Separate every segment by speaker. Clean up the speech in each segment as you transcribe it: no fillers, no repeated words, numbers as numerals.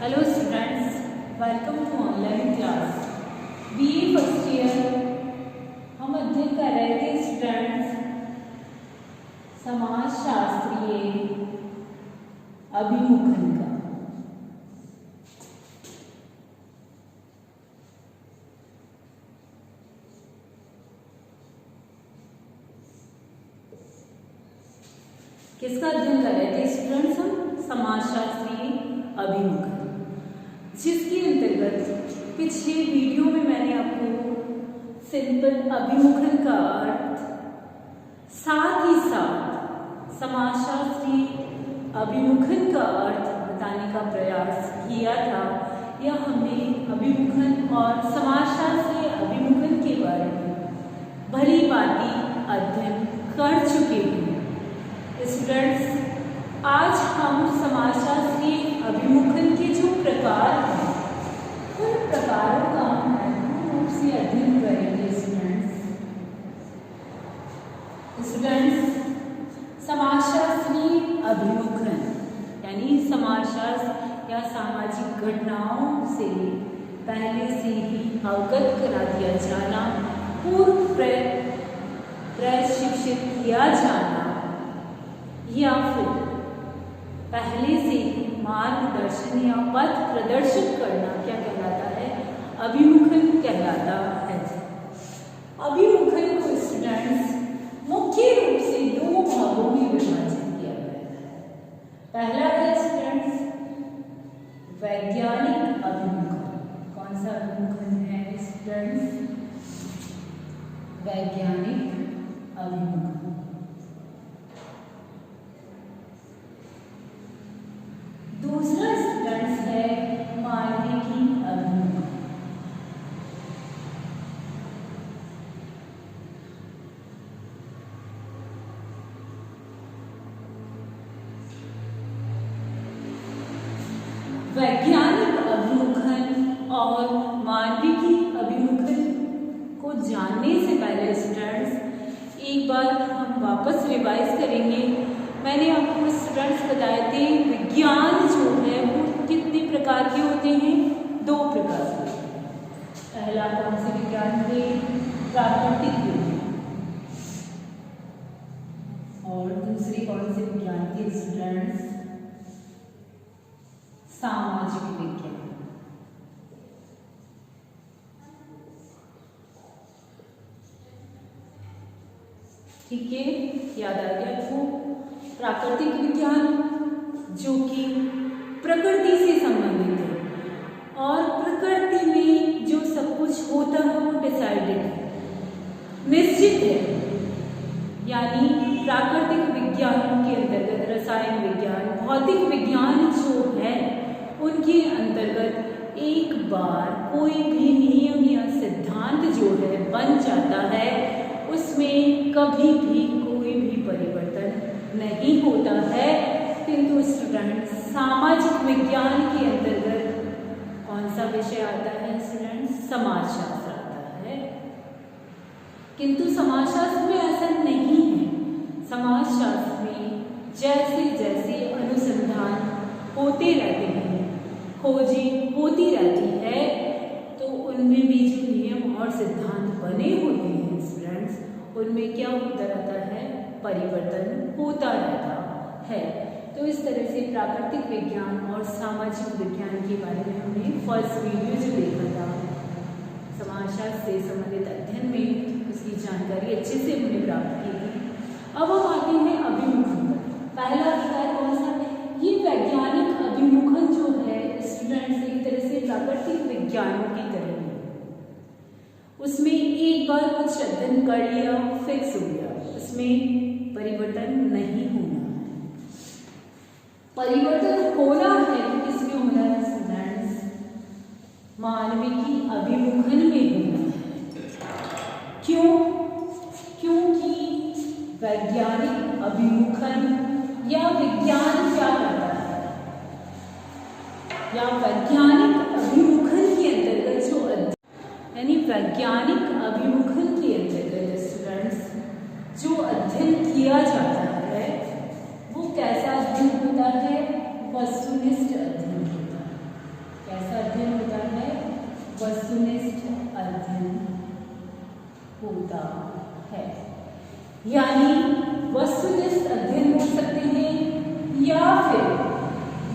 Speaker 1: Hello students, welcome to online class BA first year. हम अध्ययन कर रहे थे स्टूडेंट्स समाजशास्त्रीय अभिमुखन का। किसका अध्ययन कर रहे थे स्टूडेंट्स? हम समाजशास्त्रीय अभिमुखन, जिसके अंतर्गत पिछले वीडियो में मैंने आपको सिंपल अभिमुखन का अर्थ साथ ही साथ समाजशास्त्रीय अभिमुखन का अर्थ बताने का प्रयास किया था। यह हमने अभिमुखन और समाजशास्त्रीय अभिमुखन के बारे में भली भांति अध्ययन कर चुके हैं। स्टूडेंट्स, आज हम समाजशास्त्रीय अभिमुखन के जो प्रकार हैं उन प्रकारों का हम पूर्ण रूप से अध्ययन करेंगे। स्टूडेंट्स, समाजशास्त्रीय अभिमुखन यानी समाजशास्त्र या सामाजिक घटनाओं से पहले से ही अवगत करा दिया जाना, पूर्व प्रशिक्षित किया जाना या फिर पहले से ही मार्गदर्शन या पथ प्रदर्शित करना क्या कहलाता है? अभिमुखन कहलाता है। अभिमुखन को स्टूडेंट्स मुख्य रूप से दो भागों में विभाजित किया गया है। पहला है स्टूडेंट्स वैज्ञानिक अभिमुखन। कौन सा अभिमुखन है स्टूडेंट्स? वैज्ञानिक अभिमुखन। दूसरा स्टूडेंट्स है मानविकी अभिमुखन। वैज्ञानिक अभिमुखन और मानविकी अभिमुखन को जानने से पहले स्टूडेंट्स एक बार हम वापस रिवाइज करेंगे। मैंने आपको स्टूडेंट्स बताए थे विज्ञान जो है वो कितने प्रकार के होते हैं? दो प्रकार के। पहला कौन से विज्ञान थे? प्राकृतिक विज्ञान। और दूसरे कौन से विज्ञान थे स्टूडेंट्स? सामाजिक विज्ञान। ठीक है, याद आ गया आपको? प्राकृतिक विज्ञान जो कि प्रकृति से संबंधित है और प्रकृति में जो सब कुछ होता है वो डिसाइडेड है, निश्चित है। यानी प्राकृतिक विज्ञान के अंतर्गत रसायन विज्ञान, भौतिक विज्ञान जो है उनके अंतर्गत एक बार कोई भी नियम या सिद्धांत जो है बन जाता है, उसमें कभी भी कोई भी परिवर्तन नहीं होता है। किंतु स्टूडेंट्स सामाजिक विज्ञान के अंतर्गत कौन सा विषय आता है स्टूडेंट्स? समाजशास्त्र आता है। किंतु समाजशास्त्र में ऐसा नहीं है। समाजशास्त्र में जैसे जैसे अनुसंधान होते रहते हैं, खोजें होती रहती है, तो उनमें भी जो नियम और सिद्धांत बने होते हैं स्टूडेंट्स, उनमें क्या होता रहता है? परिवर्तन होता रहता है। तो इस तरह से प्राकृतिक विज्ञान और सामाजिक विज्ञान के बारे में हमने फर्स्ट वीडियो जो देखा था समाजशास्त्र से संबंधित अध्ययन में, उसकी जानकारी अच्छे से हमने प्राप्त की थी। अब हम आते हैं अभिमुखन पर। पहला विषय कौन सा? ये वैज्ञानिक अभिमुखन जो है स्टूडेंट्स एक तरह से प्राकृतिक विज्ञानों की तरह है। उसमें एक बार कुछ अध्ययन कर लिया, फिक्स हो गया, उसमें परिवर्तन नहीं होना है। परिवर्तन होना है तो किसमें होना है स्टूडेंट्स? मानविकी अभिमुखन में होना है। क्यों? क्योंकि वैज्ञानिक अभिमुखन या विज्ञान क्या करता है, या वैज्ञानिक अभिमुखन के अंतर्गत जो यानी वैज्ञानिक अभिमुखन के अंतर्गत स्टूडेंट्स जो अध्ययन किया जाता है वो कैसा अध्ययन होता है? वस्तुनिष्ठ अध्ययन होता है। होता है। यानी वस्तुनिष्ठ अध्ययन हो सकते हैं या फिर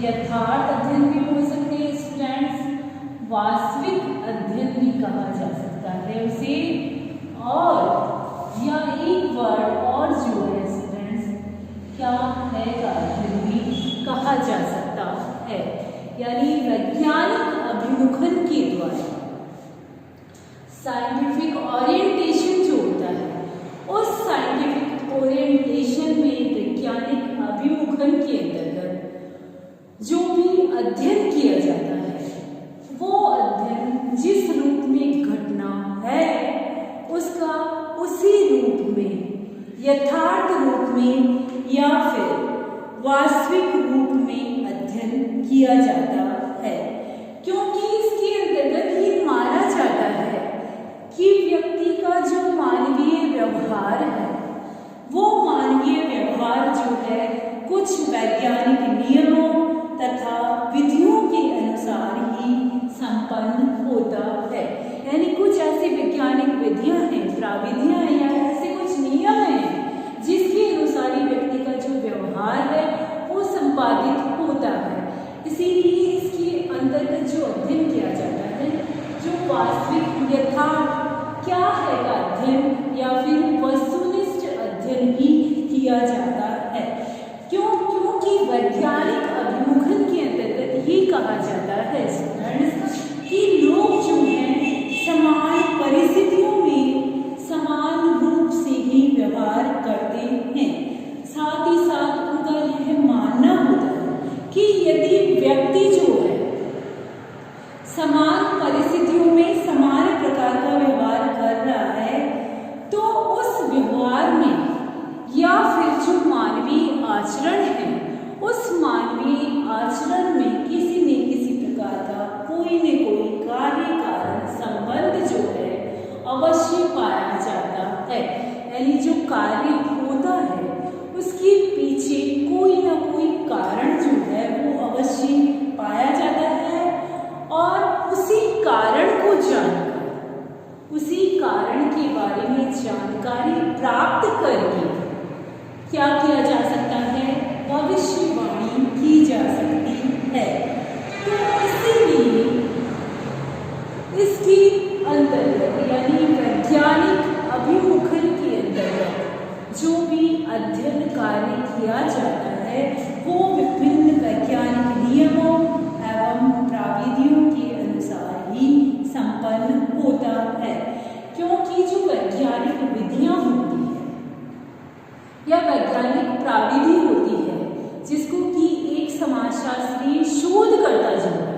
Speaker 1: यथार्थ अध्ययन भी हो सकते हैं स्टूडेंट्स, वास्तविक अध्ययन भी कहा जा सकता है उसे, और या एक वर्ड और जो है स्टूडेंट्स क्या है का अध्ययन भी कहा जा सकता है। यानी वैज्ञानिक अभिमुखन के द्वारा साइंटिफिक ओरिएंटेशन जो होता है, उस साइंटिफिक ओरिएंटेशन में वैज्ञानिक अभिमुखन के अंतर्गत जो भी अध्ययन किया जाता है, वो अध्ययन जिस रूप में घटना है उसका उसी रूप में, यथार्थ रूप में या फिर वास्तविक रूप में अध्ययन किया जाता है। क्योंकि इसके अंतर्गत ये माना जाता है कि व्यक्ति का जो मानवीय व्यवहार है, वो मानवीय व्यवहार जो है कुछ वैज्ञानिक नियमों तथा विधियों के अनुसार ही संपन्न होता है। यानी कुछ ऐसी वैज्ञानिक विधियां हैं, प्राविधियां हैं या ऐसे कुछ नियम हैं जिसके अनुसार ही व्यक्ति का जो व्यवहार है वो संपादित होता है। इसीलिए इसके अंतर्गत जो अध्ययन किया जाता है, जो वास्तविक यथार्थ क्या है का अध्ययन या फिर वस्तुनिष्ठ अध्ययन ही किया जाता है। क्योंकि वैज्ञानिक अभिमुखन के अंतर्गत ये कहा जाता है स्टूडेंट्स कि लोग जो हैं समान परिस्थितियों में समान रूप से ही व्यवहार करते हैं। साथ ही साथ उनका यह मानना होता है कि यदि व्यक्ति जो है समान परिस्थितियों में समान प्रकार का व्यवहार कर रहा है, तो उस व्यवहार में या फिर जो मानवीय आचरण है, उस मानवीय आचरण में किसी न किसी प्रकार का कोई न कोई कार्य कारण संबंध जो है अवश्य पाया जाता है। यानी जो कार्य होता है उसके पीछे कोई ना कोई कारण जो है वो अवश्य पाया जाता है, और उसी कारण को जानकर, उसी कारण के बारे में जानकारी प्राप्त करके क्या किया जा सकता है, भविष्यवाणी की जा सकती है। तो इसीलिए इसके अंतर्गत यानी वैज्ञानिक अभिमुखन के अंतर्गत जो भी अध्ययन कार्य किया जाता है वो विभिन्न वैज्ञानिक नियमों एवं प्राविधियों के अनुसार ही संपन्न होता है। क्योंकि जो वैज्ञानिक विधियां होती है या वैज्ञानिक प्राविधि होती है, जिसको कि एक समाजशास्त्री शोधकर्ता जो है,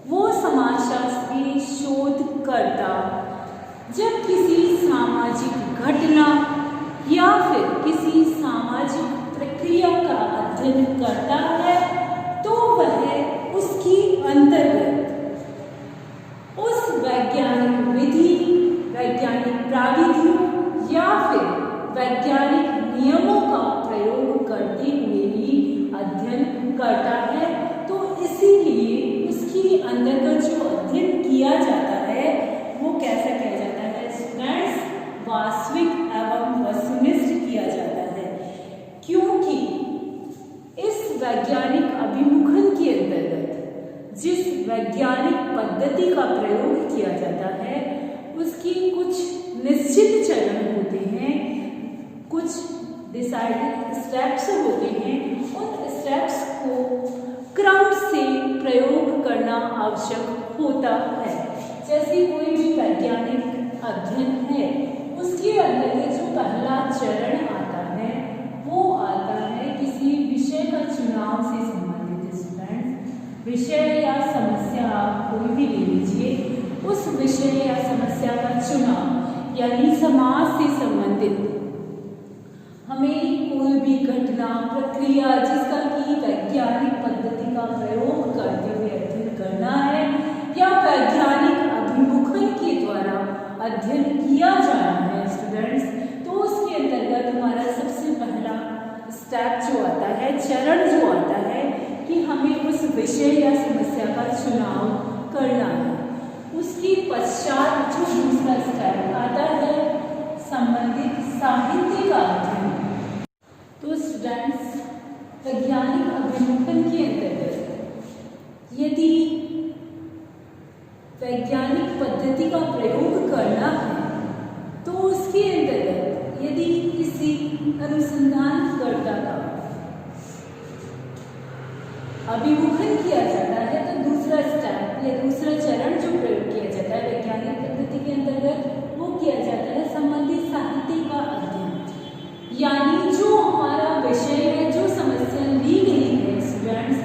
Speaker 1: वो समाजशास्त्री शोधकर्ता जब किसी सामाजिक घटना या फिर किसी सामाजिक प्रक्रिया का अध्ययन करता है, तो वह उसकी अंतर्गत उस वैज्ञानिक विधि, वैज्ञानिक प्राविधियों या फिर वैज्ञानिक नियमों का प्रयोग करते हुए ही अध्ययन करता है। तो इसीलिए उसके अंतर्गत जो अध्ययन किया जाता है वो कैसा किया जाता है स्टूडेंट्स, वास्तविक एवं वस्तुनिष्ठ किया जाता है। क्योंकि इस वैज्ञानिक अभिमुखन के अंतर्गत जिस वैज्ञानिक पद्धति का प्रयोग किया जाता है उसकी कुछ निश्चित चरण होते हैं, कुछ डिसाइडेड स्टेप्स होते हैं। उन स्टेप्स को क्रम से प्रयोग करना आवश्यक होता है। जैसे कोई भी वैज्ञानिक अध्ययन है, उसके अंतर्गत जो पहला चरण आता है वो आता है किसी विषय का चुनाव से संबंधित। स्टूडेंट्स, विषय या समस्या आप कोई भी ले लीजिए, उस विषय या समस्या का चुनाव यानी समाज से संबंधित हमें कोई भी घटना प्रक्रिया जिसका कि वैज्ञानिक पद्धति का प्रयोग करते हुए अध्ययन करना है या वैज्ञानिक अभिमुखन के द्वारा अध्ययन किया जाना है स्टूडेंट्स, तो उसके अंतर्गत हमारा सबसे पहला स्टेप जो आता है, चरण जो आता है कि हमें उस विषय या समस्या का चुनाव करना है। उसके पश्चात जो दूसरा स्टेप आता है संबंधित साहित्य का अध्ययन। तो स्टूडेंट्स, वैज्ञानिक अभिमुखन के अंतर्गत यदि वैज्ञानिक पद्धति का प्रयोग करना है तो उसके अंतर्गत यदि किसी अनुसंधानकर्ता का अभिमुखन किया जाता है तो दूसरा स्टेप या दूसरा चरण जो प्रयोग किया जाता है वैज्ञानिक पद्धति के अंतर्गत वो किया जाता है संबंधित साहित्य का अध्ययन। यानी जो हमारा विषय है, जो समस्या ली गई है स्टूडेंट्स,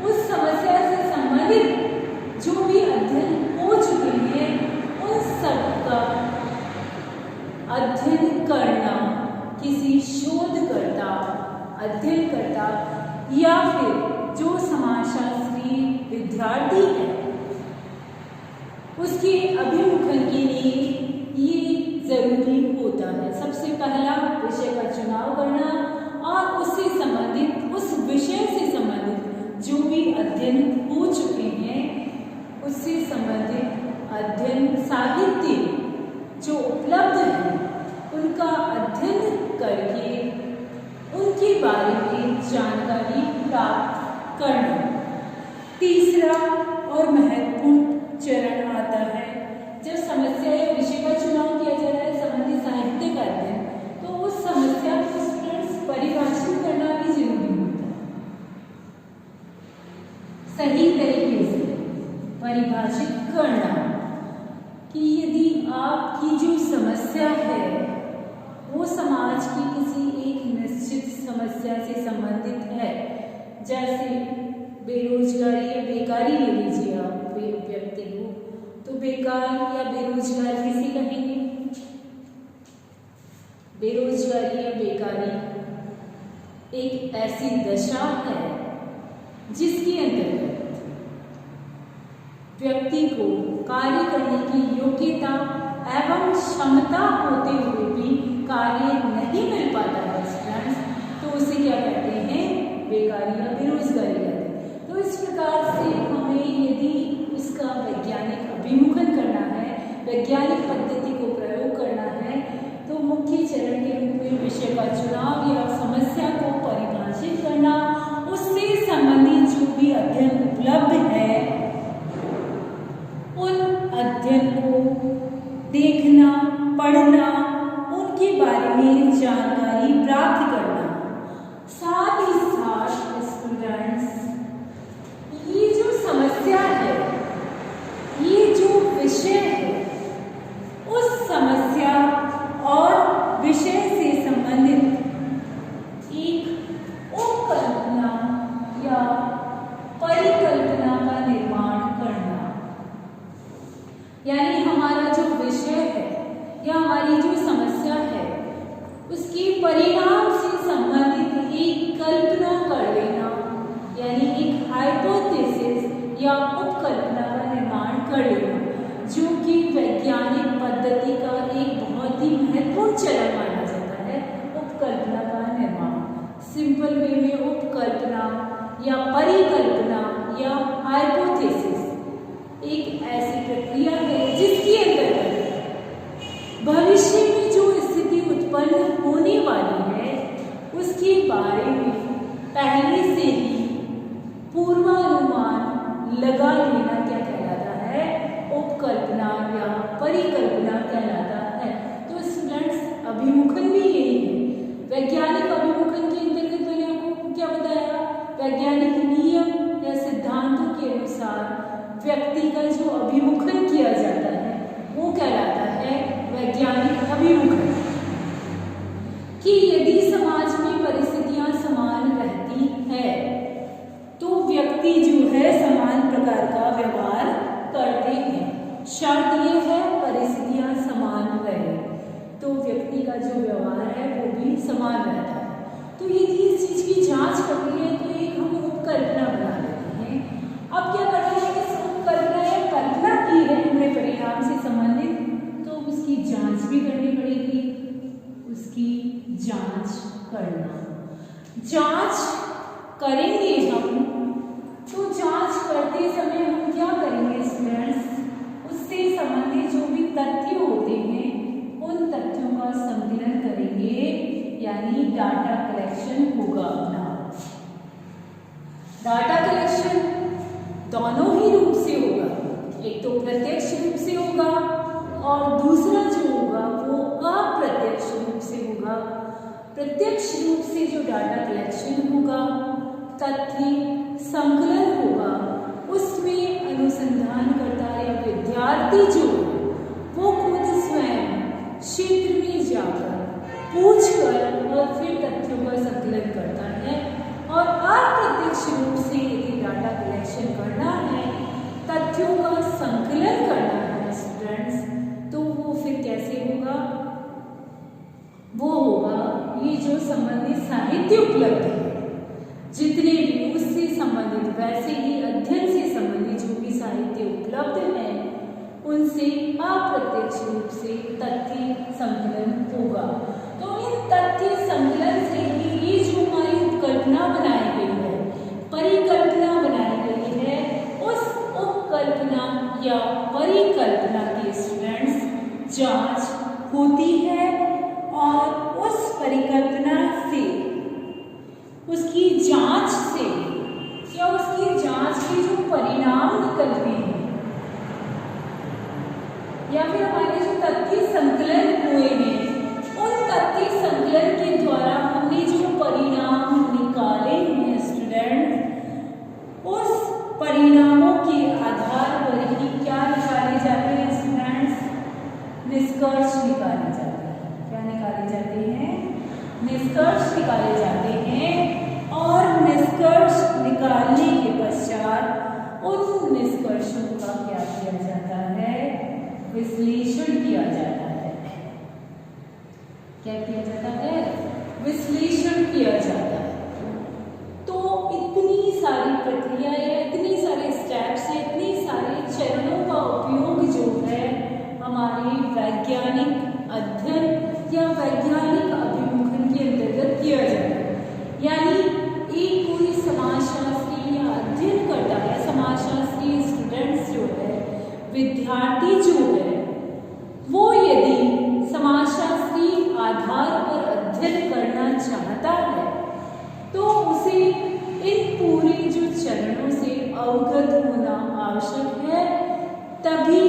Speaker 1: उस समस्या से संबंधित जो भी अध्ययन हो चुके हैं उन सब का अध्ययन करना किसी शोधकर्ता, अध्ययनकर्ता या फिर जो समाजशास्त्री विद्यार्थी है उसके अभिमुखन के लिए ये जरूरी होता है। सबसे पहला विषय का चुनाव करना और उससे संबंधित, उस विषय से संबंधित जो भी अध्ययन हो चुके हैं उससे संबंधित अध्ययन साहित्य जो उपलब्ध है उनका अध्ययन करके उनके बारे में जानकारी प्राप्त करना। तीसरा और महत्वपूर्ण चरण आता है जब समस्या या विषय का चुनाव किया जा रहा है संबंधित साहित्य का अध्ययन, तो उस समस्या को स्टूडेंट्स परिभाषित करना भी जरूरी होता है। सही तरीके से परिभाषित करना कि यदि आपकी जो समस्या है वो समाज की किसी एक निश्चित समस्या से संबंधित है, जैसे बेरोजगारी या बेकारी ले लीजिए आप व्यक्ति को, तो बेकार या बेरोजगार किसे कहेंगे? बेरोजगारी या बेकारी एक ऐसी दशा है जिसके अंतर्गत व्यक्ति को कार्य करने की योग्यता एवं क्षमता होते हुए भी कार्य नहीं मिल पाता है स्टूडेंट्स, तो उसे क्या कहते हैं? बेकारी या बेरोजगारी कहते हैं। तो इस प्रकार से हमें यदि इसका वैज्ञानिक अभिमुखन करना है, वैज्ञानिक पद्धति को प्रयोग करना है, तो मुख्य चरण के रूप में विषय का चुनाव या समस्या को परिभाषित करना, उससे संबंधित जो भी अध्ययन उपलब्ध है उन अध्ययन को देखना, पढ़ना, उनके बारे में जानकारी प्राप्त करना। साथ ही साथ स्टूडेंट्स, ये जो समस्या है, ये जो विषय है, उस समस्या और विषय से संबंधित एक उपकल्पना या परिकल्पना का निर्माण करना। यानी हमारा जो विषय है या हमारी जो समस्या है उसके परिणाम से संबंधित एक कल्पना कर लेना, यानी एक हाइपोथेसिस या उपकल्पना का निर्माण कर लेना, जो कि वैज्ञानिक पद्धति का एक बहुत ही महत्वपूर्ण चरण माना जाता है। उपकल्पना का निर्माण सिंपल वे में उपकल्पना या परिकल्पना या हाइपोथेसिस एक ऐसी प्रक्रिया है जिसके अंतर्गत भविष्य में जो स्थिति उत्पन्न होने वाली है उसके बारे में पहले से ही पूर्वानुमान लगा लेना क्या कहलाता है? उपकल्पना या परिकल्पना कहलाता है। तो स्टूडेंट्स, अभिमुखन भी यही है। वैज्ञानिक अभिमुखन के अंतर्गत मैंने आपको क्या बताया? वैज्ञानिक नियम या सिद्धांतों के अनुसार व्यक्ति का जो अभिमुखन किया जाता है वो कहलाता है वैज्ञानिक अभिमुखन। कि यदि समाज में परिस्थितियां समान रहती है तो व्यक्ति जो है समान प्रकार का व्यवहार करते हैं। शर्त यह है परिस्थितियां समान रहे तो व्यक्ति का जो व्यवहार है वो भी समान रहता है। तो यदि इस चीज की जांच करनी है तो एक हम उपकल्पना बना लेते हैं। अब क्या करना है? इस उपकल्पना या कल्पना की है हमने परिणाम से संबंधित, तो उसकी जांच भी करनी पड़ेगी। उसकी जांच करना, जांच करेंगे हम, तो जांच करते समय हम क्या करेंगे स्टूडेंट्स? उससे संबंधित जो भी तथ्य होते हैं उन तथ्यों का संकलन करेंगे, यानी डाटा कलेक्शन होगा अपना। डाटा कलेक्शन दोनों ही रूप से होगा, एक तो प्रत्यक्ष रूप से होगा और दूसरा जो होगा वो अप्रत्यक्ष रूप से होगा। प्रत्यक्ष रूप से जो डाटा कलेक्शन होगा, तथ्य संकलन होगा, उसमें अनुसंधानकर्ता या विद्यार्थी जो वो खुद स्वयं क्षेत्र में जाकर पूछकर और फिर तथ्यों का संकलन करता है। और अप्रत्यक्ष रूप से यदि डाटा कलेक्शन करना है, तथ्यों का संकलन करना है स्टूडेंट्स, तो वो फिर कैसे होगा? वो होगा ये जो संबंधित साहित्य उपलब्ध है, जितने भी उससे संबंधित वैसे ही अध्ययन से संबंधित जो भी साहित्य उपलब्ध है, उनसे अप्रत्यक्ष रूप से तथ्य संकलन होगा। तो इन तथ्य संकलन से ही ये जो हमारी उपकल्पना बनाई गई है, परिकल्पना बनाई गई है, उस उपकल्पना या परिकल्पना की स्टूडेंट्स जांच होती है और उस परिकल्पना से, उसकी जांच से या उसकी जांच के जो परिणाम निकलते हैं या फिर हमारे जो तथ्य संकलन हुए हैं, उन तथ्य संकलन के द्वारा हमने जो परिणाम निकाले हैं स्टूडेंट, उस परिणामों के आधार पर ही क्या निकाले जाते हैं स्टूडेंट्स? निष्कर्ष निकाले जाते हैं। क्या निकाले जाते हैं? निष्कर्ष निकाले जाते हैं। और निष्कर्ष निकालने के पश्चात उन निष्कर्षों का क्या किया जाता है? विश्लेषण किया जाता है। क्या किया जाता है? विश्लेषण किया जाता है। तो इतनी सारी प्रक्रिया या इतनी सारे स्टेप्स या इतनी सारे चरणों का उपयोग जो है हमारे वैज्ञानिक अध्ययन या वैज्ञानिक अभिमुखन के अंतर्गत किया जाता है। यानी एक कोई समाजशास्त्री या अध्ययन करता है, समाजशास्त्री स्टूडेंट्स जो है, विद्यार्थी जो है, वो यदि समाजशास्त्री आधार पर अध्ययन करना चाहता है तो उसे इन पूरे जो चरणों से अवगत होना आवश्यक है, तभी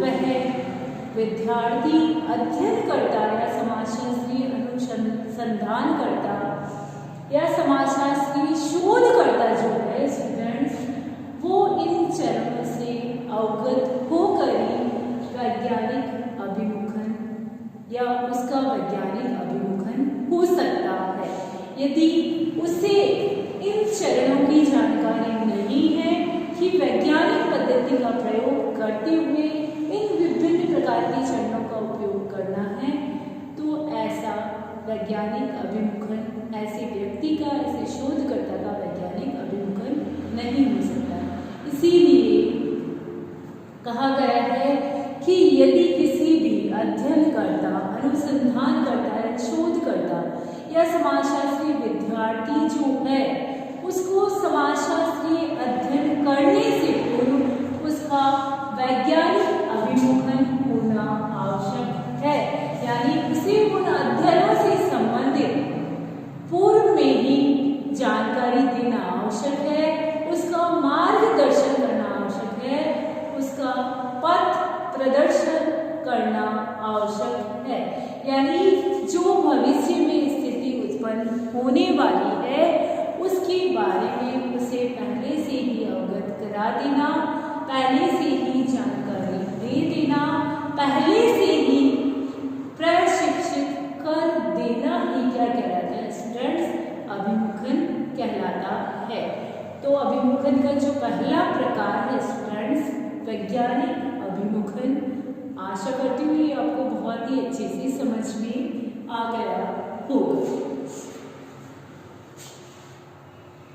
Speaker 1: वह विद्यार्थी अध्ययन करता या समाजशास्त्री अनुसंधान करता या समाजशास्त्री शोध करता जो है स्टूडेंट्स, वो इन चरणों से अवगत होकर ही वैज्ञानिक अभिमुखन या उसका वैज्ञानिक अभिमुखन हो सकता है। यदि उसे इन चरणों की जानकारी नहीं है कि वैज्ञानिक पद्धति का प्रयोग करते हुए इन विभिन्न प्रकार के चरणों का उपयोग करना है, तो ऐसा वैज्ञानिक अभिमुखन ऐसे व्यक्ति का, ऐसे शोधकर्ता का वैज्ञानिक अभिमुखन नहीं हो सकता। इसीलिए कहा गया है कि यदि किसी भी अध्ययनकर्ता, अनुसंधानकर्ता या शोधकर्ता या समाजशास्त्री विद्यार्थी जो है, उसको समाजशास्त्रीय अध्ययन करने से पूर्व उसका वैज्ञानिक अभिमुखन होना आवश्यक है। यानी उसे उन अध्ययनों से संबंधित पूर्व में ही जानकारी देना आवश्यक है, उसका मार्गदर्शन करना आवश्यक है, उसका पथ प्रदर्शन करना आवश्यक है। यानी जो भविष्य में स्थिति उत्पन्न होने वाली है उसके बारे में उसे पहले से ही अवगत करा देना, पहले से ही जानकारी दे देना, पहले से ही प्रशिक्षित कर देना ही क्या कहलाता है स्टूडेंट्स? अभिमुखन कहलाता है। तो अभिमुखन का जो पहला प्रकार है स्टूडेंट्स, वैज्ञानिक अभिमुखन, आशा करती हूँ ये आपको बहुत ही अच्छे से समझ में आ गया होगा।